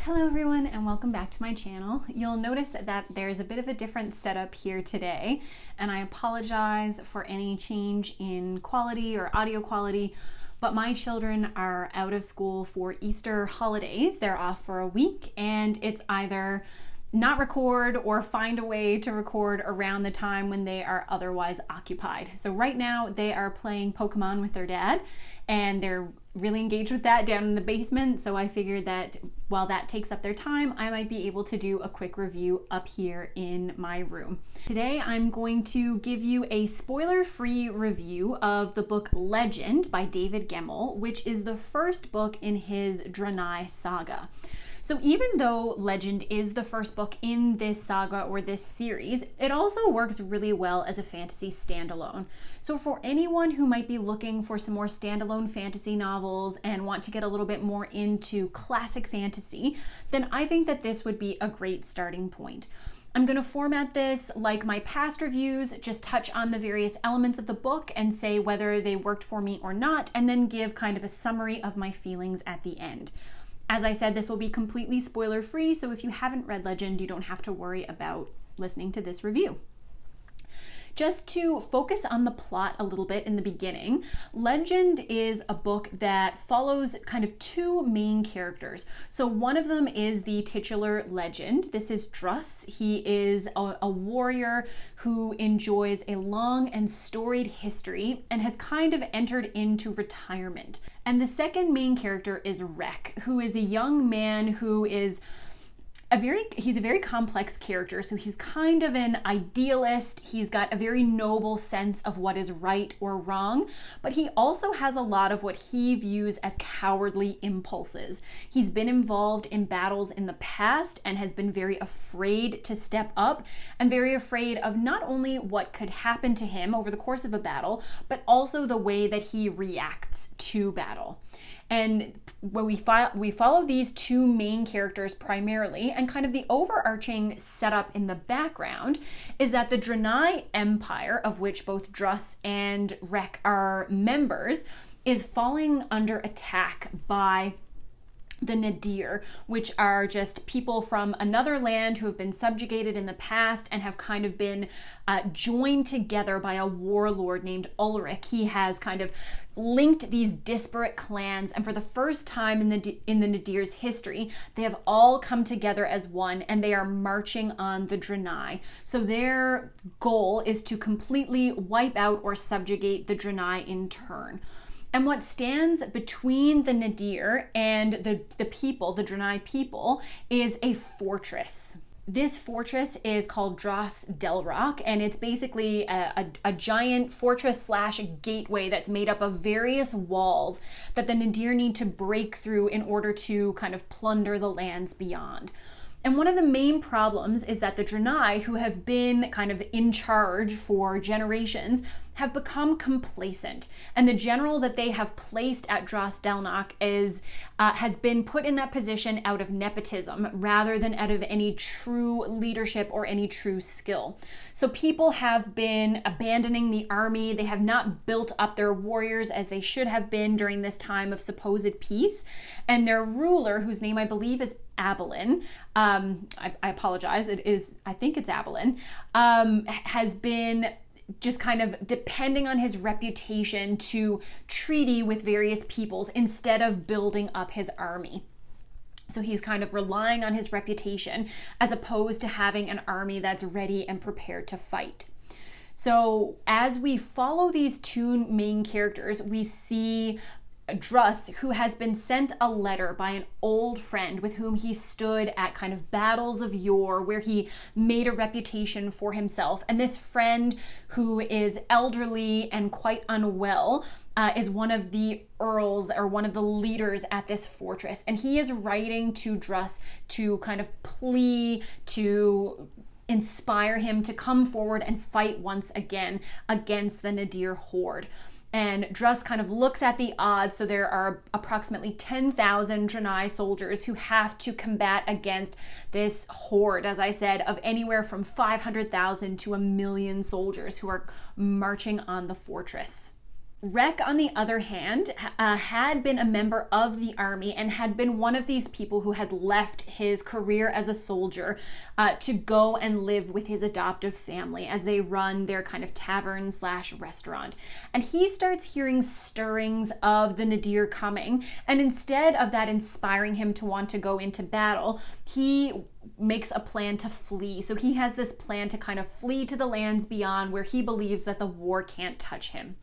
Hello everyone and welcome back to my channel. You'll notice that there's a bit of a different setup here today, and I apologize for any change in quality or audio quality, but my children are out of school for Easter holidays. They're off for a week, and it's either not record or find a way to record around the time when they are otherwise occupied. So right now they are playing Pokemon with their dad, and they're really engaged with that down in the basement. So I figured that while that takes up their time, I might be able to do a quick review up here in my room. Today I'm going to give you a spoiler-free review of the book Legend by David Gemmell, which is the first book in his Drenai Saga. So even though Legend is the first book in this saga or this series, it also works really well as a fantasy standalone. So for anyone who might be looking for some more standalone fantasy novels and want to get a little bit more into classic fantasy, then I think that this would be a great starting point. I'm going to format this like my past reviews, just touch on the various elements of the book and say whether they worked for me or not, and then give kind of a summary of my feelings at the end. As I said, this will be completely spoiler-free, so if you haven't read Legend, you don't have to worry about listening to this review. Just to focus on the plot a little bit in the beginning, Legend is a book that follows kind of two main characters. So one of them is the titular Legend. This is Druss. He is a warrior who enjoys a long and storied history and has kind of entered into retirement. And the second main character is Rek, who is a young man who is he's a very complex character. So he's kind of an idealist. He's got a very noble sense of what is right or wrong, but he also has a lot of what he views as cowardly impulses. He's been involved in battles in the past and has been very afraid to step up and very afraid of not only what could happen to him over the course of a battle, but also the way that he reacts to battle. And when we follow these two main characters primarily, and kind of the overarching setup in the background is that the Drenai Empire, of which both Druss and Rek are members, is falling under attack by the Nadir, which are just people from another land who have been subjugated in the past and have kind of been joined together by a warlord named Ulrich. He has kind of linked these disparate clans, and for the first time in the Nadir's history, they have all come together as one, and they are marching on the Drenai. So their goal is to completely wipe out or subjugate the Drenai in turn. And what stands between the Nadir and the people, the Drenai people, is a fortress. This fortress is called Dras Delrock, and it's basically a giant fortress slash gateway that's made up of various walls that the Nadir need to break through in order to kind of plunder the lands beyond. And one of the main problems is that the Drenai, who have been kind of in charge for generations, have become complacent. And the general that they have placed at Dras Delrock has been put in that position out of nepotism rather than out of any true leadership or any true skill. So people have been abandoning the army. They have not built up their warriors as they should have been during this time of supposed peace. And their ruler, whose name I believe is Abilene, I apologize, I think it's Abilene, has been just kind of depending on his reputation to treaty with various peoples instead of building up his army. So he's kind of relying on his reputation as opposed to having an army that's ready and prepared to fight. So as we follow these two main characters, we see Druss, who has been sent a letter by an old friend with whom he stood at kind of battles of yore, where he made a reputation for himself. And this friend, who is elderly and quite unwell, is one of the earls or one of the leaders at this fortress. And he is writing to Druss to kind of plea, to inspire him to come forward and fight once again against the Nadir horde. And Druss kind of looks at the odds. So there are approximately 10,000 Drenai soldiers who have to combat against this horde, as I said, of anywhere from 500,000 to 1 million soldiers who are marching on the fortress. Rek, on the other hand, had been a member of the army and had been one of these people who had left his career as a soldier to go and live with his adoptive family as they run their kind of tavern/restaurant. And he starts hearing stirrings of the Nadir coming. And instead of that inspiring him to want to go into battle, he makes a plan to flee. So he has this plan to kind of flee to the lands beyond, where he believes that the war can't touch him.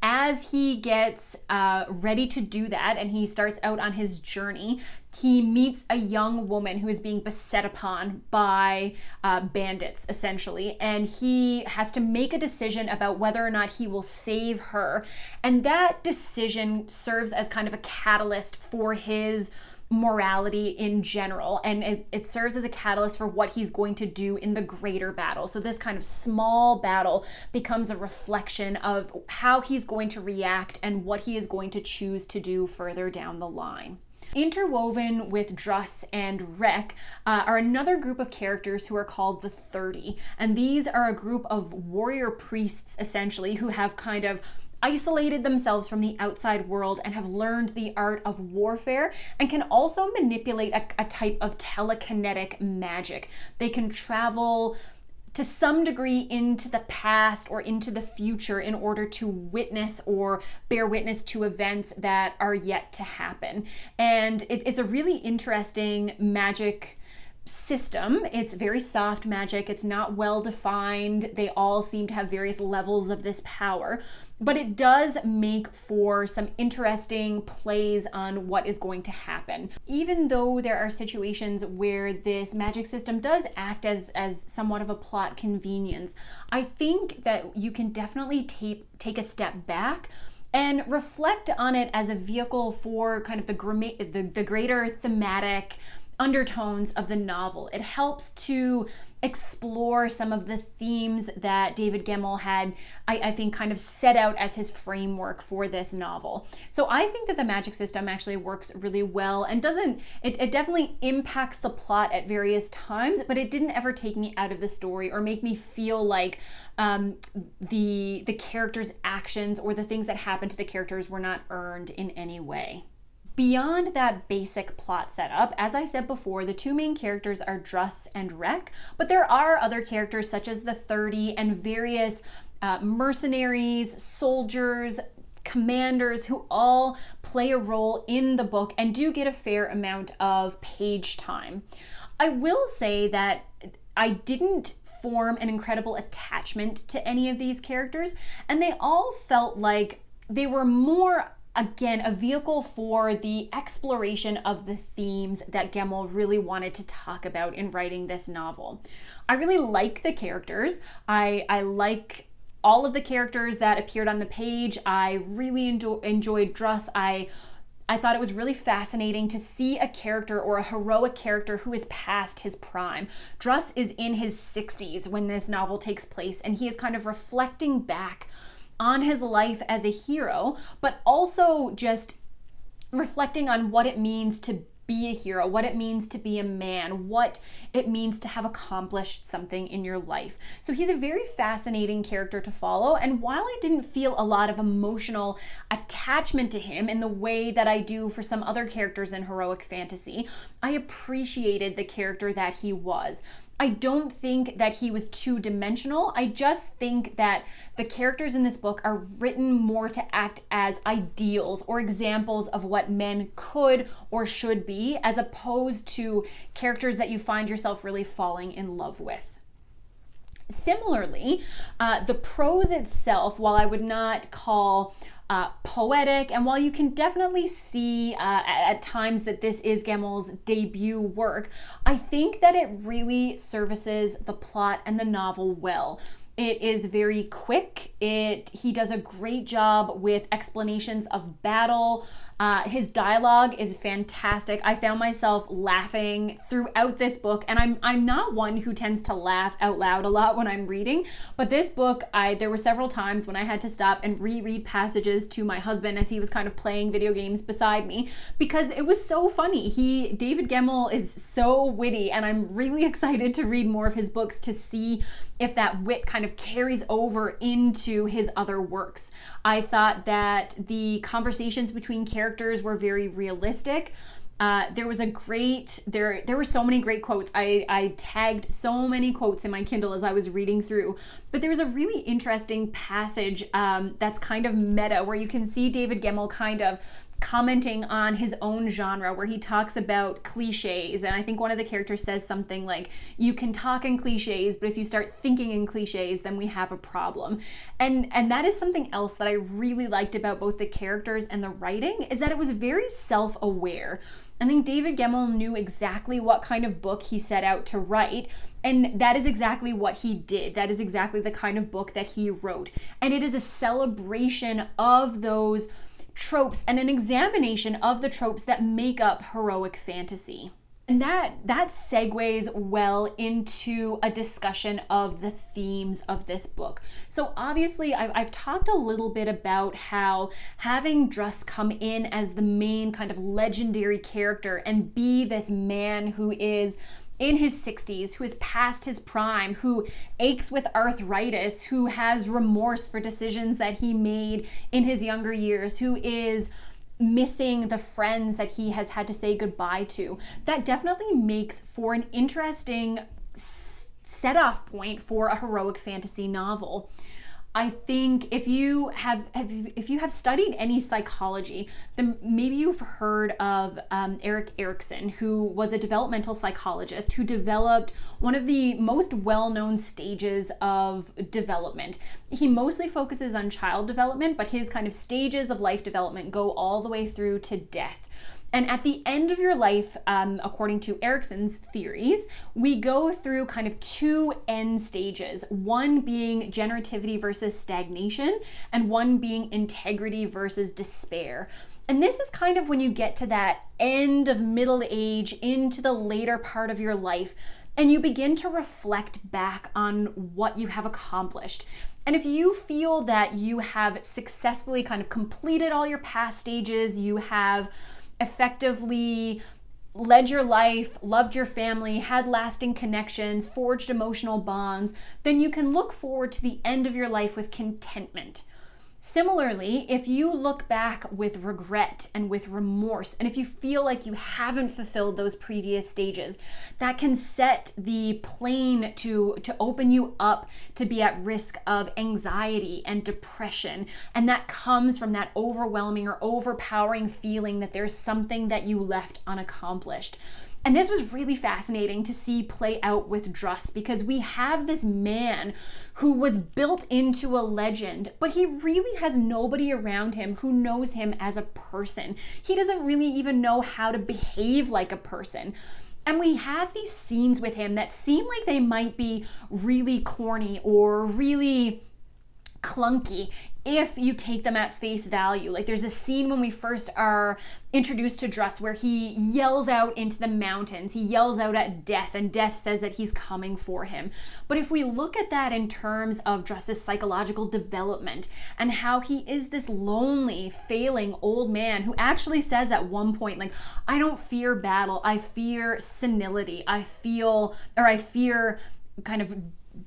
As he gets ready to do that and he starts out on his journey, he meets a young woman who is being beset upon by bandits, essentially, and he has to make a decision about whether or not he will save her. And that decision serves as kind of a catalyst for his morality in general, and it serves as a catalyst for what he's going to do in the greater battle. So this kind of small battle becomes a reflection of how he's going to react and what he is going to choose to do further down the line. Interwoven with Druss and Rek are another group of characters who are called the 30, and these are a group of warrior priests, essentially, who have kind of isolated themselves from the outside world and have learned the art of warfare, and can also manipulate a type of telekinetic magic. They can travel to some degree into the past or into the future in order to witness or bear witness to events that are yet to happen. And it's a really interesting magic system. It's very soft magic. It's not well defined. They all seem to have various levels of this power, but it does make for some interesting plays on what is going to happen. Even though there are situations where this magic system does act as somewhat of a plot convenience, I think that you can definitely take a step back and reflect on it as a vehicle for kind of the greater thematic undertones of the novel. It helps to explore some of the themes that David Gemmell had, I think, kind of set out as his framework for this novel. So I think that the magic system actually works really well and it definitely impacts the plot at various times, but it didn't ever take me out of the story or make me feel like the characters' actions or the things that happened to the characters were not earned in any way. Beyond that basic plot setup, as I said before, the two main characters are Druss and Rek, but there are other characters such as the 30 and various mercenaries, soldiers, commanders who all play a role in the book and do get a fair amount of page time. I will say that I didn't form an incredible attachment to any of these characters, and they all felt like they were more, again, a vehicle for the exploration of the themes that Gemmell really wanted to talk about in writing this novel. I really like the characters. I like all of the characters that appeared on the page. I really enjoyed Druss. I thought it was really fascinating to see a character or a heroic character who is past his prime. Druss is in his 60s when this novel takes place, and he is kind of reflecting back on his life as a hero, but also just reflecting on what it means to be a hero, what it means to be a man, what it means to have accomplished something in your life. So he's a very fascinating character to follow, and while I didn't feel a lot of emotional attachment to him in the way that I do for some other characters in heroic fantasy, I appreciated the character that he was. I don't think that he was two-dimensional. I just think that the characters in this book are written more to act as ideals or examples of what men could or should be, as opposed to characters that you find yourself really falling in love with. Similarly, the prose itself, while I would not call poetic, and while you can definitely see at times that this is Gemmell's debut work, I think that it really services the plot and the novel well. It is very quick. He does a great job with explanations of battle, His dialogue is fantastic. I found myself laughing throughout this book, and I'm not one who tends to laugh out loud a lot when I'm reading, but this book, there were several times when I had to stop and reread passages to my husband as he was kind of playing video games beside me, because it was so funny. David Gemmell is so witty, and I'm really excited to read more of his books to see if that wit kind of carries over into his other works. I thought that the conversations between characters were very realistic. There were so many great quotes. I tagged so many quotes in my Kindle as I was reading through, but there was a really interesting passage that's kind of meta, where you can see David Gemmell kind of commenting on his own genre, where he talks about cliches. And I think one of the characters says something like, you can talk in cliches, but if you start thinking in cliches, then we have a problem. And that is something else that I really liked about both the characters and the writing, is that it was very self-aware. I think David Gemmell knew exactly what kind of book he set out to write, and that is exactly what he did. That is exactly the kind of book that he wrote. And it is a celebration of those tropes and an examination of the tropes that make up heroic fantasy. And that segues well into a discussion of the themes of this book. So obviously I've talked a little bit about how having Druss come in as the main kind of legendary character and be this man who is in his 60s, who is past his prime, who aches with arthritis, who has remorse for decisions that he made in his younger years, who is missing the friends that he has had to say goodbye to. That definitely makes for an interesting set-off point for a heroic fantasy novel. I think if you have studied any psychology, then maybe you've heard of Erik Erikson, who was a developmental psychologist who developed one of the most well-known stages of development. He mostly focuses on child development, but his kind of stages of life development go all the way through to death. And at the end of your life, according to Erikson's theories, we go through kind of two end stages, one being generativity versus stagnation, and one being integrity versus despair. And this is kind of when you get to that end of middle age into the later part of your life, and you begin to reflect back on what you have accomplished. And if you feel that you have successfully kind of completed all your past stages, you have effectively led your life, loved your family, had lasting connections, forged emotional bonds, then you can look forward to the end of your life with contentment. Similarly, if you look back with regret and with remorse, and if you feel like you haven't fulfilled those previous stages, that can set the plane to open you up to be at risk of anxiety and depression. And that comes from that overwhelming or overpowering feeling that there's something that you left unaccomplished. And this was really fascinating to see play out with Druss, because we have this man who was built into a legend, but he really has nobody around him who knows him as a person. He doesn't really even know how to behave like a person. And we have these scenes with him that seem like they might be really corny or really clunky if you take them at face value. Like there's a scene when we first are introduced to Druss where he yells out into the mountains. He yells out at death, and death says that he's coming for him. But if we look at that in terms of Druss's psychological development and how he is this lonely, failing old man who actually says at one point, like, I don't fear battle, I fear senility. I fear kind of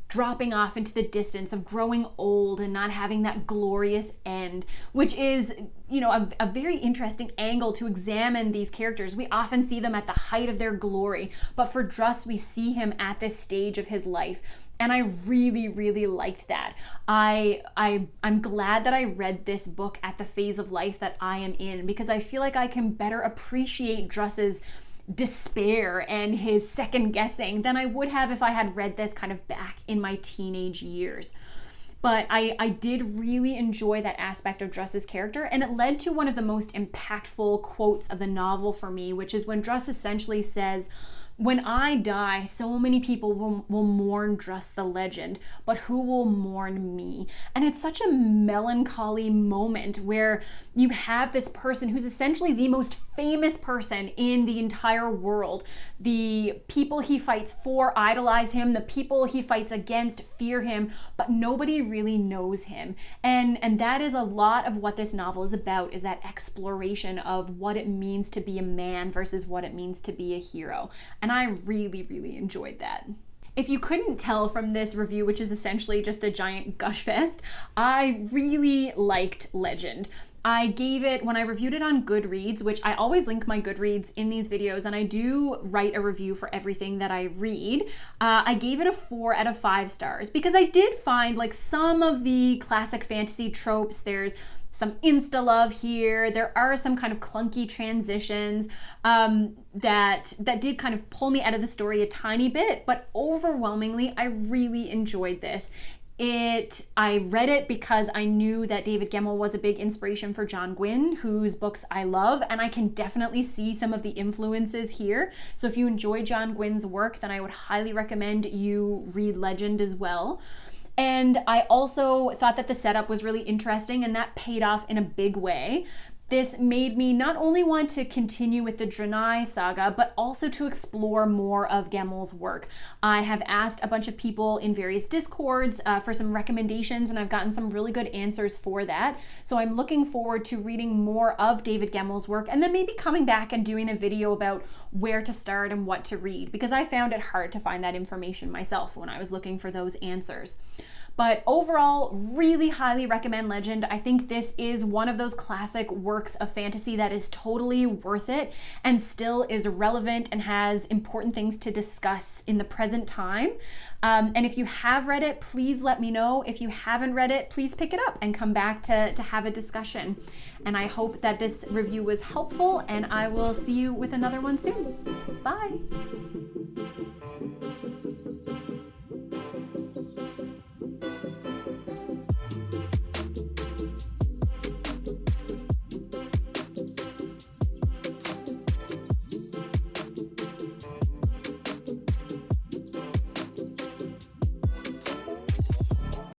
dropping off into the distance, of growing old and not having that glorious end, which is, a very interesting angle to examine these characters. We often see them at the height of their glory, but for Druss, we see him at this stage of his life. And I really, really liked that. I'm glad that I read this book at the phase of life that I am in, because I feel like I can better appreciate Druss's despair and his second guessing than I would have if I had read this kind of back in my teenage years. But I did really enjoy that aspect of Druss's character, and it led to one of the most impactful quotes of the novel for me, which is when Druss essentially says, When I die, so many people will mourn just the legend, but who will mourn me? And it's such a melancholy moment where you have this person who's essentially the most famous person in the entire world. The people he fights for idolize him, the people he fights against fear him, but nobody really knows him. And that is a lot of what this novel is about, is that exploration of what it means to be a man versus what it means to be a hero. And I really, really enjoyed that. If you couldn't tell from this review, which is essentially just a giant gush fest, I really liked Legend. I gave it, when I reviewed it on Goodreads, which I always link my Goodreads in these videos, and I do write a review for everything that I read, I gave it a 4 out of 5 stars because I did find like some of the classic fantasy tropes. There's some insta-love here. There are some kind of clunky transitions that did kind of pull me out of the story a tiny bit, but overwhelmingly, I really enjoyed this. I read it because I knew that David Gemmell was a big inspiration for John Gwynne, whose books I love, and I can definitely see some of the influences here. So if you enjoy John Gwynne's work, then I would highly recommend you read Legend as well. And I also thought that the setup was really interesting, and that paid off in a big way. This made me not only want to continue with the Drenai Saga, but also to explore more of Gemmell's work. I have asked a bunch of people in various Discords for some recommendations, and I've gotten some really good answers for that. So I'm looking forward to reading more of David Gemmell's work, and then maybe coming back and doing a video about where to start and what to read, because I found it hard to find that information myself when I was looking for those answers. But overall, really highly recommend Legend. I think this is one of those classic works of fantasy that is totally worth it and still is relevant and has important things to discuss in the present time. And if you have read it, please let me know. If you haven't read it, please pick it up and come back to have a discussion. And I hope that this review was helpful, and I will see you with another one soon. Bye.